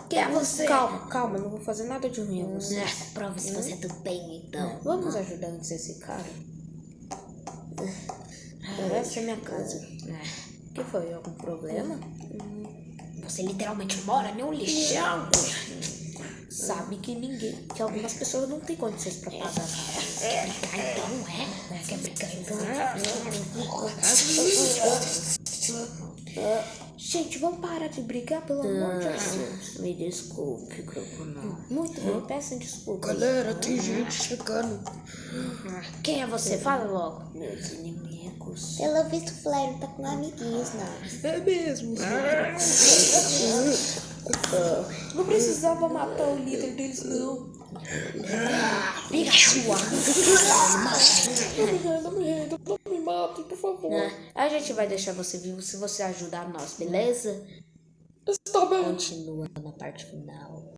Quem é você? Calma, não vou fazer nada de ruim a você. Prova se você é do bem, então. Vamos ajudar antes esse cara? Essa é minha casa. Que foi? Algum problema? Você literalmente mora em um lixão. Sabe que algumas pessoas não têm condições pra pagar, cara. Quer brigar então? Gente, vamos parar de brigar, pelo amor de Deus. Me desculpe, Crocodilo. Muito bem, peçam desculpa. Galera, tem gente chegando. Quem é você? Fala logo. Meus inimigos. Pelo visto, o Flair tá com amiguinhos, não. É mesmo, Não precisava matar o líder deles, não. Pikachu! Não me matem, por favor. A gente vai deixar você vivo se você ajudar nós, beleza? Está bem. Continua na parte final.